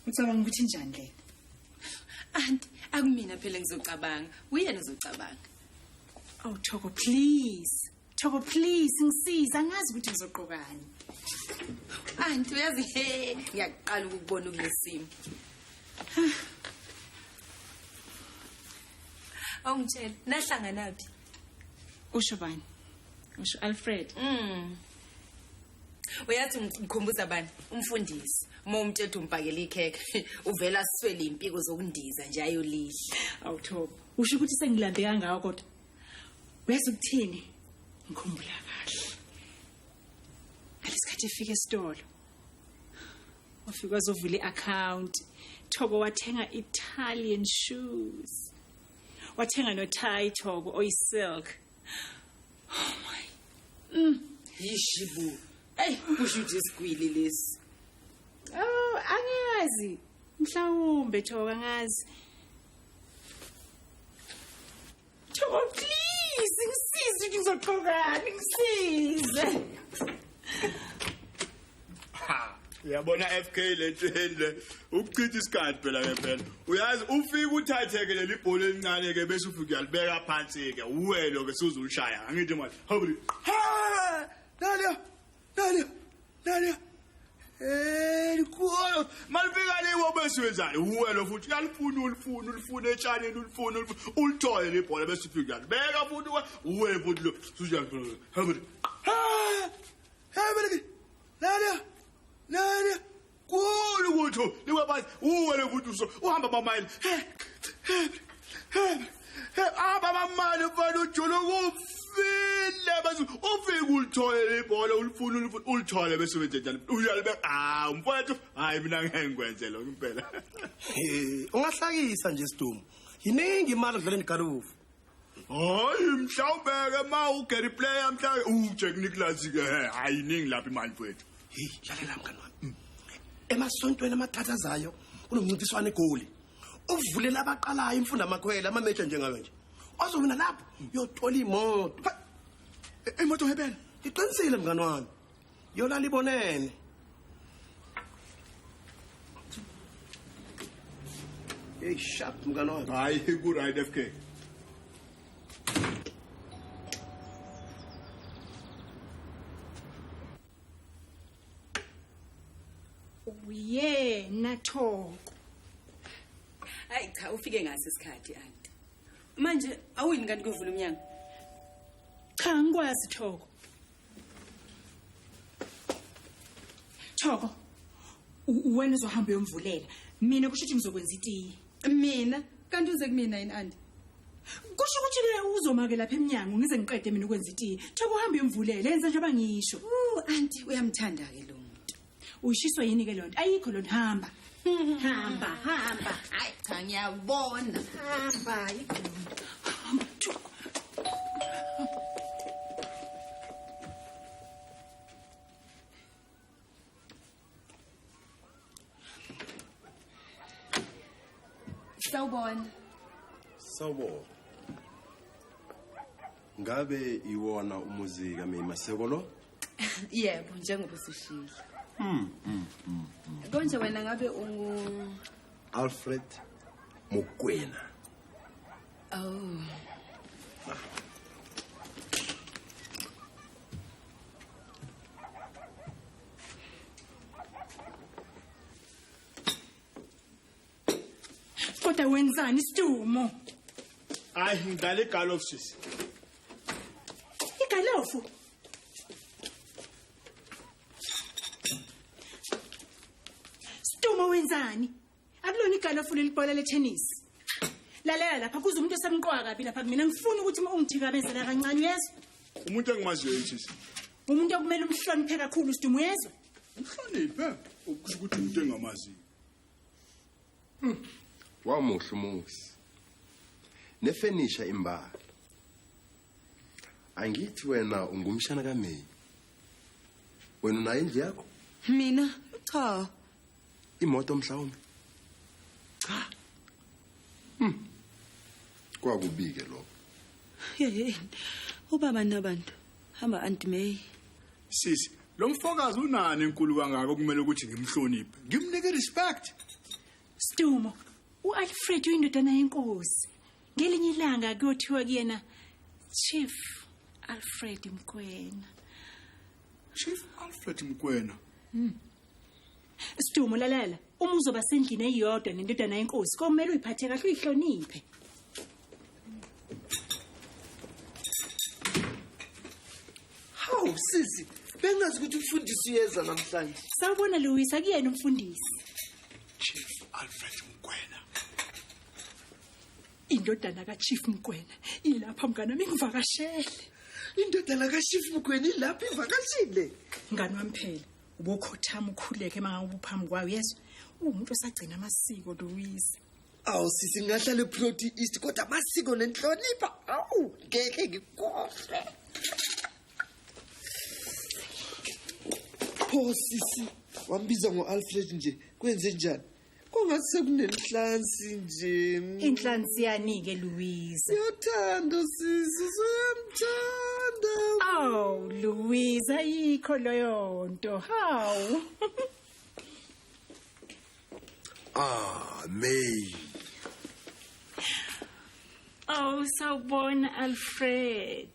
Ucabanga ukuthi njani le? Anti, akumina phela ngizocabanga. Uyena uzocabanga. Oh Thoko, please. Thoko, please ngisiza angazi ukuthi ngizoqokani. Anti uyazi ngiyaqala ukubona kulesimo. Awungitshela, nahlangana phi? Usho bani? Usho Alfred. Uyathi ngikhumbuza bani? Umfundisi. Uma umthetho umbhakela ikheke, uvela aswele impiko zokundiza nje ayolidla. Awu Thoko, usho ukuthi sengilambe kangaka kodwa. Uyazi ukuthini? Ngikhumbula kahle. Alesikhathi efika esitolo. Wafika azovula i-account. Thoko wathenga Italian shoes. Wathenga no tie Thoko oyi-silk. Oh my. Yishibu. Hey, kusho ukuthi isigwili lesi. Oh, angazi. Mhlawumbe Thoko angazi. Thoko, please, ngisize ukuthi ngizoqhokani, ngisize. Uyabona FK le ukuchitha isikhathi phela ke phela. Uyazi ufika uthatheke leli ibhola elincane ke bese ufika uyalibeka phansi ke uwelo ke sizoshaya. Angithi manje. Hobuli. Ha! Nalia. Likho. Malifika lewo bese wenzani? Uwelo futhi ulifuna etshaneni ulithole le ibhola bese ufika uyalibeka futhi uwelo futhi lo. Suziyakho. Hobuli. Ha! Nalia. Kulu kutho liwabazi uwele futhi uhamba bamayile. Abamamali mfana ujolo kufile bese ufika ulithole ibhola ulifuna ulithole bese wenze njani uyalibeka mfowethu hayi mina ngeke ngikwenze lokho impela. Ungahlakisa nje Sidumo. Yiningi imali odlala eGarufu. Hayi mhlawumbe ma ugeri player mhlawumbe uJack Nicholas ke hayi yiningi lapha imali mfowethu. Hey, lalela mngani wami. Emasontweni amathathazayo kunomncintiswano eGoli. Uvulela abaqalayo imfunda amakhwela amameja njengayo nje. Ozowina lapho uyothola imoto. Imoto hebela. Iqinisile mngani wami. Yona libonene. Hey, sharp mngani wami. Hayi ku right FK. Uyena Thoko. Hayi cha ufike ngase isikhathi anti. Manje awuyini kanti kuvula umnyango? Cha ngikwazi Thoko. Thoko. Wena uzohamba uyomvulela. Mina kusho ukuthi ngizokwenza itiye. Mina kanti uze kumina yini anti? Kusho ukuthi le uzomake lapha eminyango ngize ngiqede mina ukwenza itiye. Thoko uhamba uyomvulela yenza nje abangisho. Anti uyamthanda ke lo muntu. Uyishiswa yini ke lonto? Ayikho lonto hamba. Hamba. Hayi cha ngiyabona. Hamba ayikho. Sawubona. Sawubona. Ngabe iwona umuzika Maseko lo? Yebo njengoba usushilo. Konje wena ngabe Alfred Mokwena. Oh. Kodwa wenzani Sidumo? Hayi ngidala igalof sisi. Igalofu. Sidumo wenzani? Akulona igalofu lelibhola letennis. Lalela lapha kuze umuntu esamqwaka kabi lapha mina ngifuna ukuthi ungithikabezela kancane uyezwa? Umuntu engimaziyo sisi. Umuntu okumele umhloniphe kakhulu Sidumo uyezwa? Uhloniphe ukusho ukuthi umuntu engamaziyo. Wamuhle umusi. Nefenisha imbala. Angithi wena ungumshana kaMeyi. Wena unayo indlu yakho? Mina cha. Imoto mhlawumbe? Cha. Kwakubike lokho. Hey. Ubaba nabantu. Hamba Auntie May. Sisi, lo mfokazi unani enkulu kangaka okumele ukuthi ngimhloniphe. Ngimnike respect. Stumo, uAlfred uyindodana yenkosi. Ngelinye ilanga kuyothiwa kuyena Chief Alfred Mkwena. Chief Alfred Mkwena. Stumo lalela, uma uzoba sendlini eyodwa nendodana yenkosi, komele uyiphathe kahle uyihloniphe. Hawu sisi, bengazi ukuthi umfundisi uyeza namhlanje. Sawubona Louis, akuyena umfundisi. Chief Alfred Mkwena. Indodana kaChief Mkwena ilapha mngana mingivakashele. Indodana kaShifu Mkwena ilapha ivakashile. Ngani wami phela, ubokhothama ukhuleke mangaba uphambi kwayo yezwa. Umuntu osagcina amasiko Louis. Awu sisi ngahlala ePlot East kodwa amasiko nenhlonipho. Awu ngeke ngikhohle. Oh sisi, wambiza ngoAlfred nje. Kwenze njani? Kungase kunenhlansi nje. Inhlansi yanike Louis. Uyathanda sisi, uyamthanda. Oh Louis, ayikho loyo nto. Hawu. May. Oh sawubona Alfred.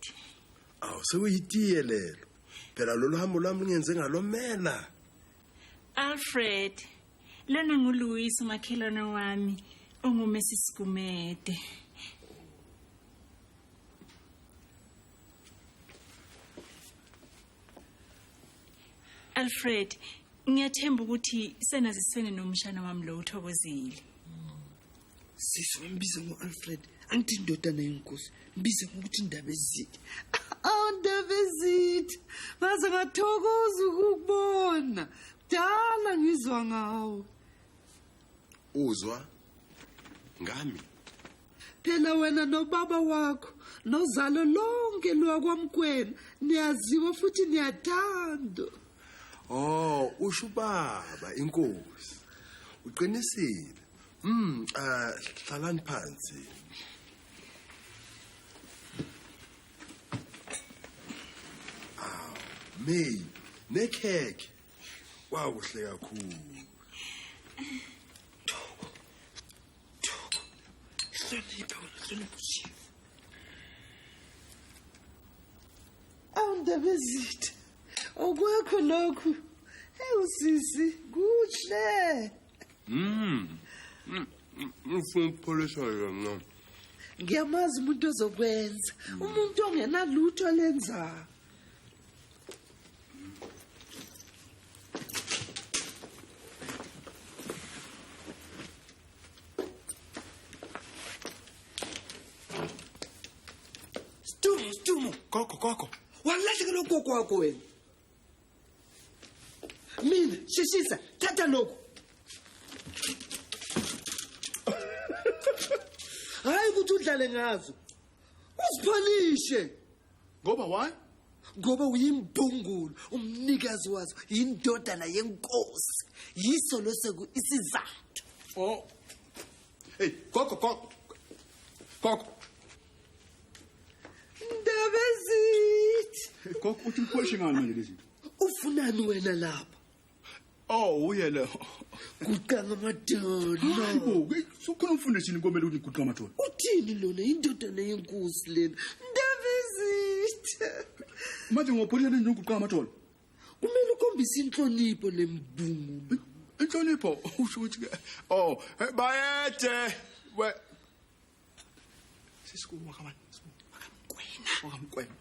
Sewuyitiye lelo. Phela lo hambo lami ngiyenze ngalomela. Alfred, lona nguLouis umakhelwane wami onguMrs Sigumede. Alfred, ngiyathemba ukuthi senazisene nomshana wami lo uthokozile. Sisi wambiza ngoAlfred, angithi indodana yenkosi. Mbiza ngokuthi Indaba Ezitha. Indaba Ezitha. Ngaze ngathokoza ukubona. Dala ngizwa ngawo. Uzwa ngami. Phela wena nobaba wakho nozalo lonke lwakwamkwena niyaziwa futhi niyathandwa. Usho baba inkosi. Uqinisile. Hlalani phansi. May, nekhekhe. Wakuhle kakhulu. Hlonipha. Indaba Ezitha. Okwakho lokhu. Usisi, kuhle. Ngifuna ukupholisa yona. Ngiyamazi umuntu ozokwenza. Umuntu ongenalutho lenza. Stumo. Gogo. Walahlekela ugogo wakho wena. Mina, sheshisa, thatha lokho. Hayi ukuthi udlale ngazo. Usipholishe. Ngoba why? Ngoba uyimbungulu, umnikazi wazo, indodana yenkosi. Yiso loseku isizathu. Oh. Hey, gogo. Indaba Ezitha. Gogo uthi upholishe ngani manje lezi? Ufunani wena lapha? Uye le. Kuqanga amadolo. Hayibo, sokhona umfundisi inkomelo ukuthi guqa amadolo. Uthini lona indodana yenkosi lena? Indaba Ezitha. Manje ngopholisa nje uguqa amadolo. Kumele ukhombise inhlonipho lembungu. Inhlonipho usho ukuthi bayede we Sisikhuluma kamani? Wakamkwena.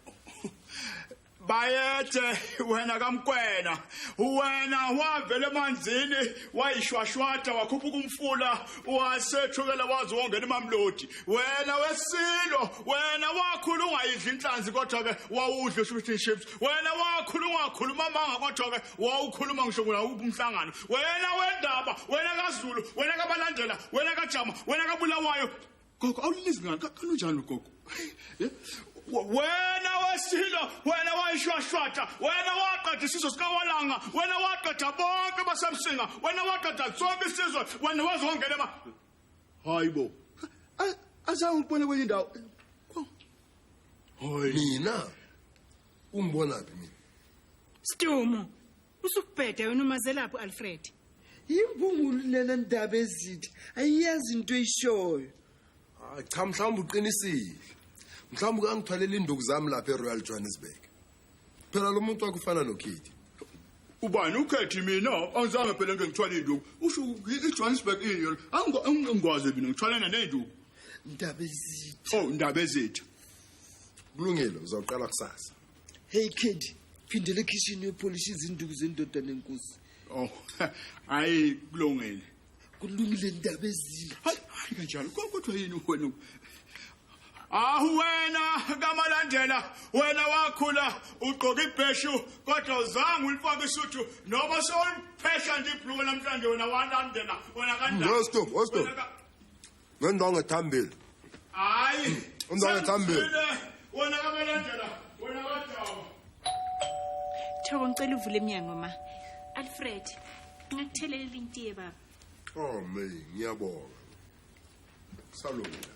Bayede wena kaMkwena. Wena wavela emanzini wayishwashwata wakhupha kumfula wasethukela wazi wongena eMamlodi. Wena wesilo, wena wakhuluma idla inhlanzi kodwa ke wawudla shooting chips. Wena wakhuluma amanga kodwa ke wawukhuluma ngisho ngula umhlangano. Wena wendaba, wena kaZulu, wena kaBalandela, wena kaJama, wena kaBulawayo. Gogo awulilizi ngani kanjani gogo? Wena wesilo, wena wayishwashwata, wena waqeda isizwe sikaWalanga, wena waqeda bonke basemsinga, wena waqeda zonke isizwe, wena wazongena hayibo. Azange ubone kwenye indawo. Hayi. Mina ungibona phi mina? Stumo, usukubhede wena umazelapho Alfred. Imbungulu lena ndaba ezitha. Ayiyazi into eyishoyo. Hayi cha mhlawumbe uqinisile. Mhlawumbe angithwalela induku zami lapha eRoyal Johannesburg. Phela lo muntu wakufana noKithi. Ubani ukhethi mina angizange phela ngithwala induku. Usho iJohannesburg iyo. Angikwazi mina ngithwalana nenduku. Ndaba ezitha. Oh, ndaba ezitha. Kulungile uzawuqala kusasa. Hey kid, phindele kitchen yepolice izinduku zendoda nenkosi. Oh, hayi kulungile. Kulungile ndaba ezitha. Hayi kanjalo. Kodwa yini wena? Wena kaMalandela, wena wakhula ugqoka ibheshu kodwa uzange ulifake isuthu noma sewuphesha nje ibhluku namhlanje wena walandela wena kanjani? No stop. Ngendonga ethambile. Hayi. Undonga ethambile. Wena kaMalandela, wena kaJabu. Thoko ngicela uvule eminyango ma. Alfred, ngikuthelela intiye baba. Oh man, ngiyabonga. Salute.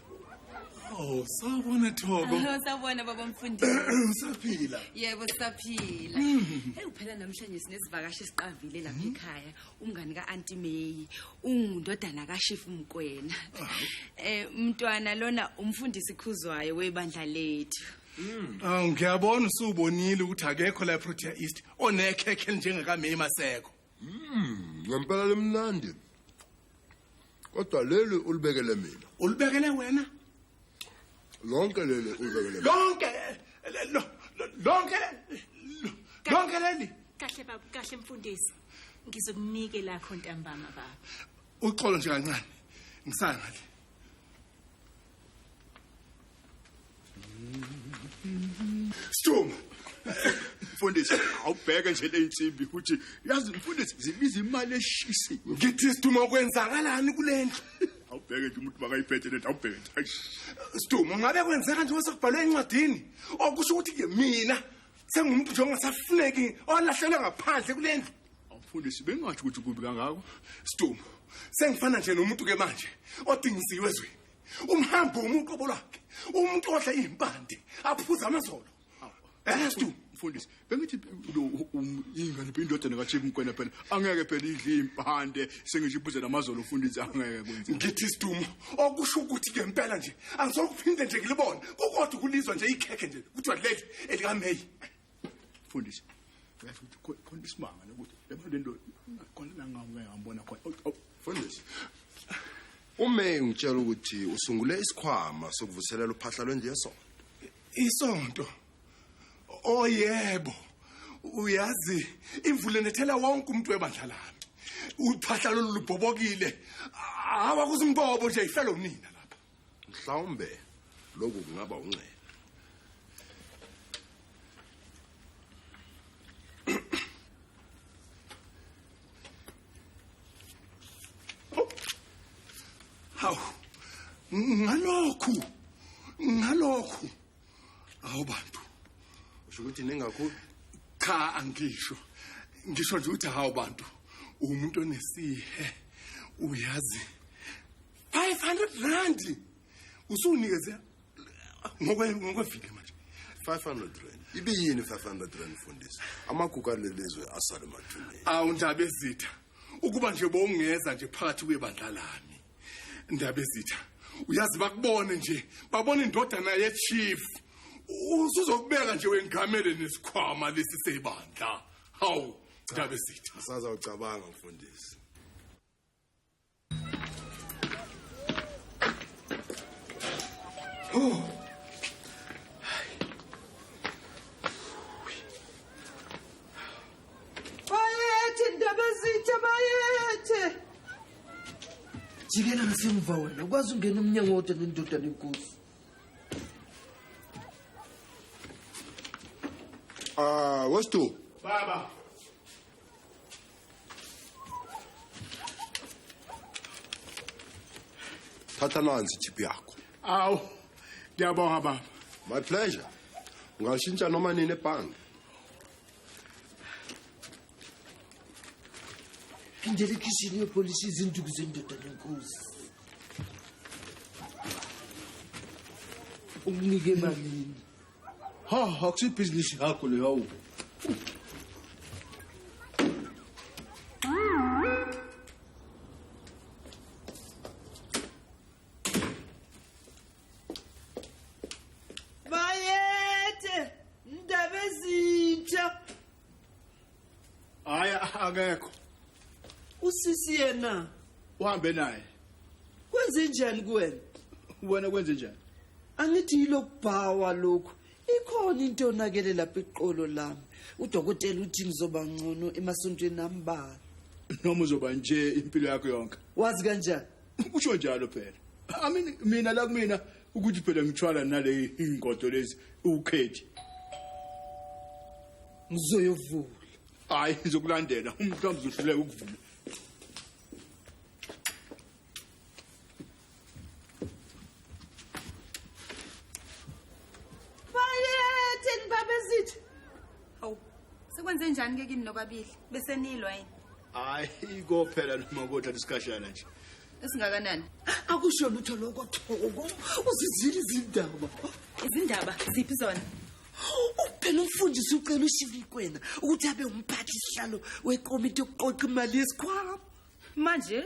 Oh, sawubona Thoko. Sawubona baba Mfundisi. Usaphila. Yebo sisaphila. Hey uphela namhlanje sinesivakashi esiqavile lapha ekhaya. Umngani kaAuntie May, ungundodana kaShifu Mkwena. Umntwana lona umfundisi Khuzwayo webandla lethu. Ngiyabona usubonile ukuthi akekho la eProtea East onekhekhe njengaka May Maseko. Ngempela lemnandi. Kodwa leli ulibekele mina. Ulibekele wena? Lonke leli ulibekele. Lonke leli. Kahle baba, kahle mfundisi. Ngizokunike lakho ntambama baba. Uxolo nje kancane. Ngisangale. Stoma. Mfundisi, awubheke nje le insimbi ukuthi yazi mfundisi zibiza imali eshisi. Ngithi Siduma kwenzakalani kulendlu? Awubheke nje umuntu bakayiphethe lento awubheke. Siduma ngabe kwenzeka nje wasebhalwe encwadini okusho ukuthi ke mina sengumuntu nje ongasafuneki olahlelwe ngaphandle kulendlu. Awufundisi bengathi ukuthi kubi kangako. Siduma sengifana nje nomuntu ke manje odingisiwe ezweni. Umhambo umuntu obolwakhe. Umuntu odla impande aphuza amazolo. Siduma Mfundisi, bengithi lo ingane indodana kaChief Mkwena phela angeke phela idle impande sengishibuze namazolo ufundisi angeke kwenze. Ngithi Siduma okusho ukuthi ke impela nje angizokuphinde nje ngilibona kodwa kulizwa nje ikhekhe nje kuthiwa leli elika May. Mfundisi, ngathi ukuthi khona isimanga nokuthi lebalendo khona ngangibona khona. Mfundisi. Ume ngitshela ukuthi usungule isikhwama sokuvuselela uphahla lwendlu yesonto. Isonto. Oh yebo. Uyazi imvule nethela wonke umuntu webandla lami. Uphahla lolubhobokile. Awakuzimbobo nje ifelo nina lapha. Mhlawumbe lokhu kungaba uncedo. Hawu. Ngalokhu. Awu bantu. Usho ukuthi ningakhulu Cha angisho. Ngisho nje ukuthi hawu bantu umuntu onesihe uyazi 500 rand usunikeze ngokwevile manje 500 rand. Ibiyini 500 rand mfundisi? Amagugu alelizwe asale mathuneni. Awu ndaba ezitha. Ukuba nje bongeza nje phakathi kwebandla lami. Ndaba ezitha. Uyazi bakubone nje, babone indodana yeChief. Usuzokubeka nje wengamele nesikhwama lesi sebandla. Hawu, ndaba ezitha. Asaza ucabanga mfundisi. Bayethe ndaba ezitha bayethe. Jikela ngasemva wena, ukwazi ungena umnyango wodwa nendoda nenkosi. Wesito. Baba. Thatha nansi ichipi yakho. Awu. Ngiyabonga baba. My pleasure. Ungashintsha noma nini ebhange. Phindele kitchen yepolice izinduku zendoda nenkosi. Unginike malini? Akusi business yakho le hawu. akekho. Usisi yena Uhambe naye. kwenze njani kuwena? Wena kwenze njani? Angithi yilokubhawa lokho. Ikhona into onakele lapha eqolo lami. Udokotela uthi ngizoba ngcono emasontweni ambalwa. Noma uzoba nje impilo yakho yonke. Wazi kanjani? Usho njalo phela. Mina la kumina ukuthi phela ngithwala nale ingodo lezi ukhethi. Ngizoyovula. Hayi ngizokulandela umhlambi uzohluleka ukuvula. Bayetheni babezithi. Hawu. Sekwenze njani ke kini nobabili? Bese nilwa yini? Hayi ko phela noma kodwa discussion nje. Esingakanani? Akusho lutho lokho Thoko. Uzizile izindaba. Izindaba ziphi zona? Uphela umfundisi ucela uShivikwena ukuthi abe umphathi sihlalo wekomiti yokuqoqa imali yesikhwama. Manje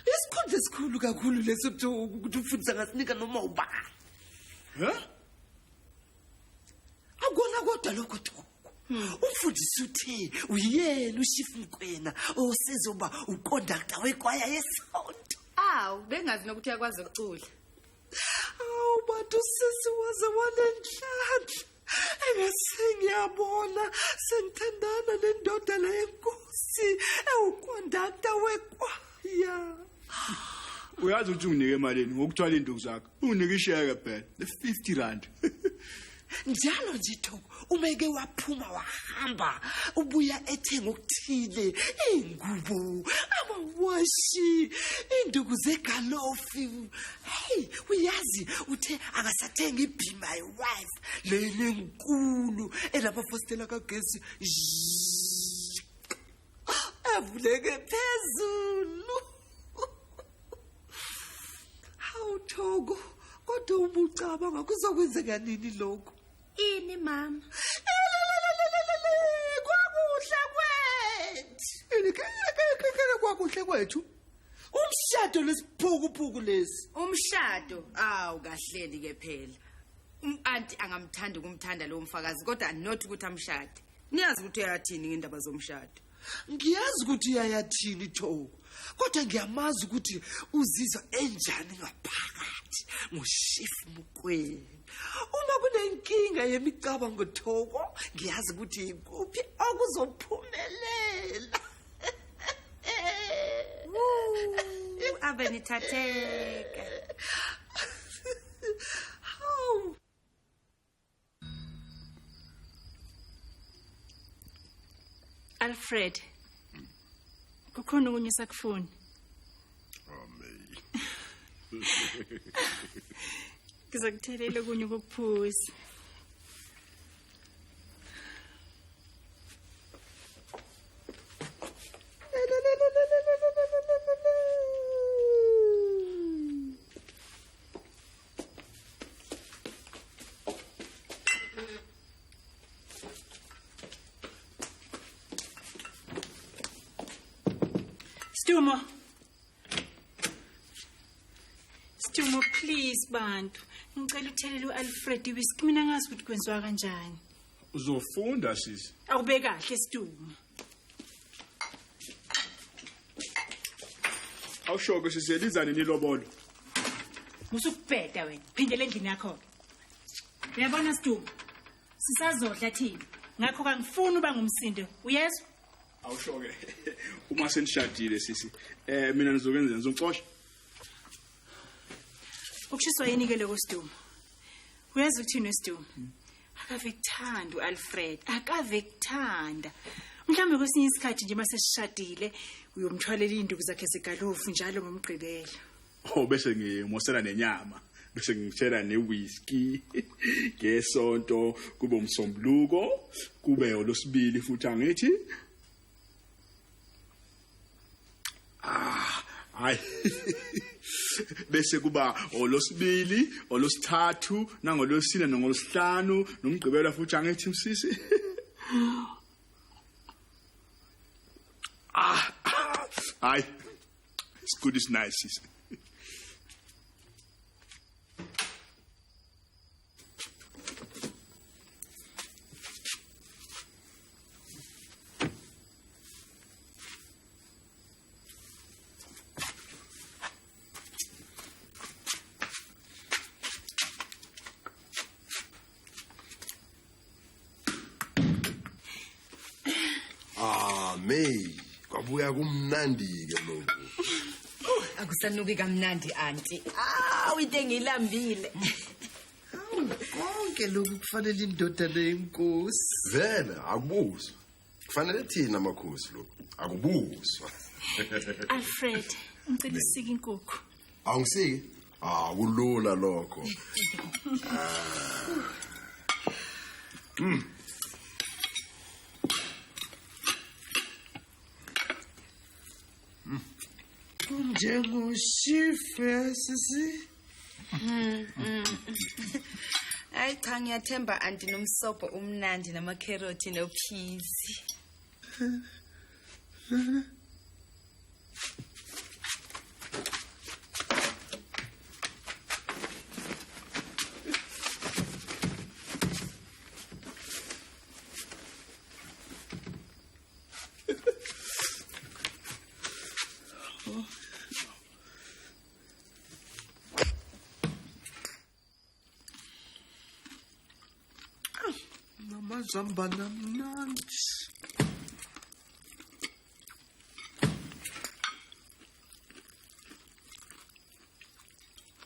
Isikhundla esikhulu kakhulu leso ukuthi ufundisa ngasinika noma ubani. Akona kodwa lokho Thoko. Umfundisi uthe uyena uShivikwena osezoba uconductor wekwaya yesonto. awu bengazi nokuthi uyakwazi ukucula. Awu bantu sisi waze wanenhlanhla. Engiyabona sengithandana nendoda la yenkosi ewuconductor wekwaya. Uyazi ukuthi unginike emalini ngokuthwala induku zakho. Unginike isheke phela le R50. Njalo nje Thoko umeke waphuma wahamba ubuya ethenga ukuthile ingubo amawashi induku zegalofi. Hey uyazi uthe akasathenga iBe My Wife lenkulu elabafostela kagesi avuleke phezulu. Hawu Thoko kodwa ubucabanga kuzokwenzeka nini lokho? Ini mama? Kwakuhle kwethu umshado lesiphukupuku lesi. Umshado awu kahleli ke phela. Anti angamthanda ukumthanda lo mfakazi kodwa not ukuthi amshade. Niyazi ukuthi uyathini ngendaba zomshado? Ngiyazi ukuthi uyayathini Thoko kodwa ngiyamazi ukuthi uzizwa enjani ngaphakathi ngoShifu Mukwena. Uma kunenkinga yemicabango Thoko ngiyazi ukuthi ikuphi okuzophumelela. Ave nithatheka. Hawu Alfred. Kukhona okunye sakufuni. Ngizokuthelela okunye kokuphuza. Stumo, please bantu. Ngicela uthelele uAlfred whisky mina ngazi ukuthi kwenziwa kanjani. Uzofunda sisi. Awube kahle Stumo. Awushoke sisiyelizane nilobolo. Musukubheda wena. Phindele endlini yakho. Uyabona Stumo? Sisazodla thina. Ngakho kangifuni uba ngumsindo. Uyezwa? Awushoke. Uma senishadile sisi. Mina nizokwenza ngizocosha. Ukushiswa yini ke lokho Stumo? Uyazi ukuthini Stumo? Akave kuthanda uAlfred, akave kuthanda. Mhlambe kwesinye isikhathi nje mase sishadile uyomthwalela induku zakhe zegalofu njalo ngomgqibelo. Oh bese ngimosela nenyama. Bese ngitshela newhisky ngesonto kube umsombuluko kube olosibili futhi angithi hayi bese kuba olosibili olosithathu nangolosine nangolosihlanu nomgqibelo futhi angithi msisi hayi it's good it's nice sisi. May kwabuya kumnandi ke lokho. Akusanuki kamnandi auntie. Into engilambile. Konke lokhu kufanele indodana yenkosi. Vele akubuzwa. Kufanele thina amakhosi lokho. Akubuzwa. Alfred, ngicela isike inkukhu. Awungisiki? Kulula lokho. Njengoshife sisi. Hayi cha ngiyathemba auntie nomsopo umnandi namakheroti nopeas. Namazambana mnandi.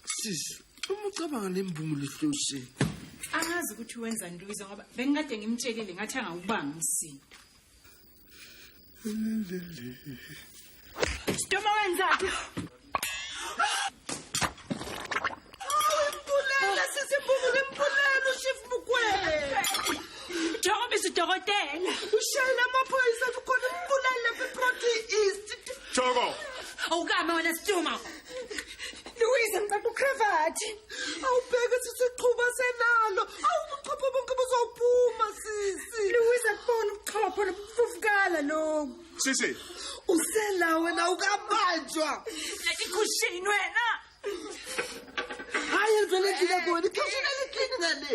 Sisi, umucabanga lembungu lihloshe. Angazi ukuthi wenzani Luiza ngoba bengikade ngimtshelile ngathi angakubanga umsindo. Stoma wenzani? Impulela sisi mbungu lempulela uShift Mukwele. Jonga Dokotela. Ushayela amaphoyisa kukhona impulela beProtea East. Joko. Awukama wena Stoma. Luiza ngicela ucravat. Awubheke sisiqhuba senalo. Awubuchopho bonke buzophuma sisi. Luiza kubona ubuchopho nobufufukala lo. Sisi. Usela wena ukabanjwa. Lethi kushini wena. Hayi vele ngile bona ikhoshini eliklini ngale.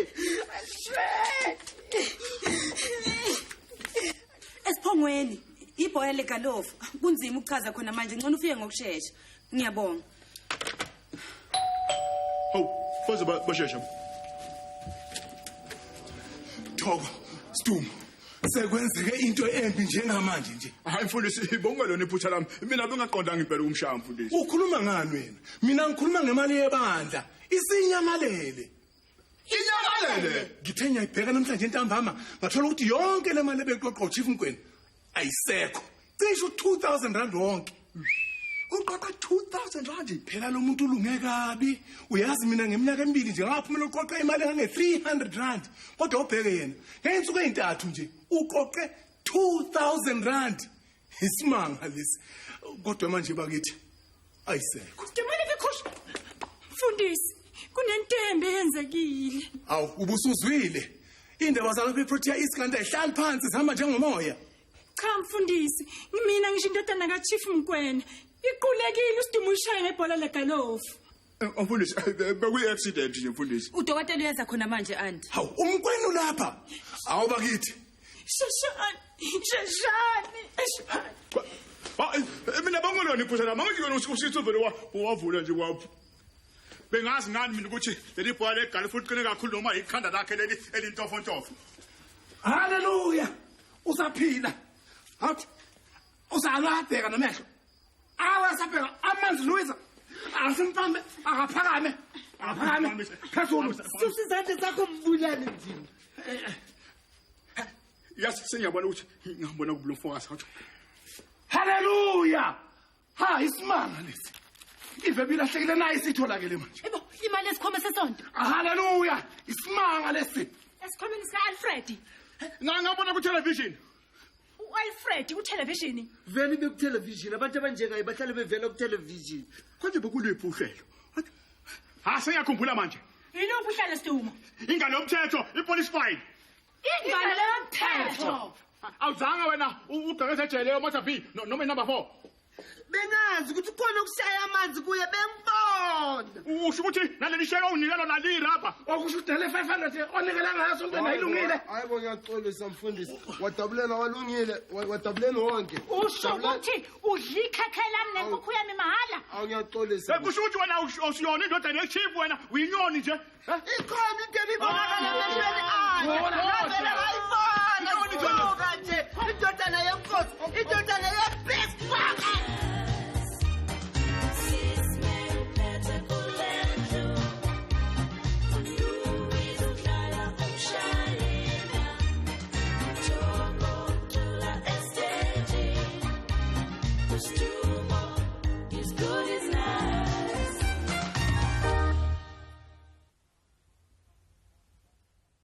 Esiphongweni ibhoya legalofu kunzima ukuchaza khona manje ngcono ufike ngokusheshsha. Ngiyabonga. Foze bashesha. Thoko, Stum. Sekwenzeke into embi njengamanje nje. Hayi mfundisi bonke lona iphutha lami. Mina bengaqondanga impela umshaya mfundisi. Ukhuluma ngani wena? Mina ngikhuluma ngemali yebandla. Isinyamalele. Inyamalele. Ngithe ngiyayibheka namhlanje entambama, ngathola ukuthi yonke le mali ebeqoqo Chief Mkwena ayisekho. Cishe 2000 rand wonke. Uqoqa 2000 rand. Phela lo muntu ulunge kabi. Uyazi mina ngeminyaka emibili nje ngaphumela uqoqa imali engange 300 rand. Kodwa ubheke yena. Ngeensuku ezintathu nje uqoqe 2000 rand. Isimanga lesi. Kodwa manje bakithi ayisekho. Demole bekhoshi. Mfundisi, kunentembe eyenzekile. Awu ubusuzwile. Indaba zalapha eProtea East kanti ayihlali phansi zihamba njengomoya. Cha mfundisi, ngimina ngisho indodana kaChief Mkwena. Iqulekile uSiduma ushaya ngebhola legalofu. Mfundisi bekuyi accident nje mfundisi. Udokotela uyaza khona manje auntie. Hawu umkwena ulapha. Awu bakithi. Shashani. Mina bangolona iphutha lami. Angikho usithu vele wavula nje kwapho. Bengazi ngani mina ukuthi leli bhola legalofu futhi qine kakhulu noma ikhanda lakhe leli elintofontofo. Haleluya. Usaphila. Hawu. Uzalabheka namehlo. Awasabheka amanzi Luiza. Asimpambe akaphakame. Akaphakame. Phezulu. Susizathe zakho mbulane ndini. Yazi sengiyabona ukuthi ngihambona kubulofocus ngathi. Haleluya. Ha isimanga lesi. Ivebila hlekile nayi isitholakele manje. Yebo, imali esikhoma sesonto. Haleluya. Isimanga lesi. Esikhomeni sika-Alfred. Ngabona ku television. U-Alfred ku-television. Vele bekutelevision abantu abanjengayo bahlale bevela ku-television. Konje bekuliphi uhlelo? Sengiyakhumbula manje. Yiluphi uhlelo Siduma? Ingane yomthetho, ipolice file. Ingane yomthetho. Awuzanga wena ubhekese ejele yoMother B noma number 4. Bengazi ukuthi khona ukushaya amanzi kuye bengibona. Usho ukuthi naleli share unikelo nali rapha. Okusho ukuthi le 500 onikela ngayo sonke nayilungile. Hayibo ngiyaxolisa mfundisi. Wadabulela walungile, wadabulela wonke. Usho ukuthi udla ikhekhe lami nenkukhu yami mahala. Awuyaxolisa. Kusho ukuthi wena usiyona indodana yechief wena uyinyoni nje. Ikhona into elibonakala emehlweni akhe. Ngavela ngayibona. Indodana yenkosi. News 2.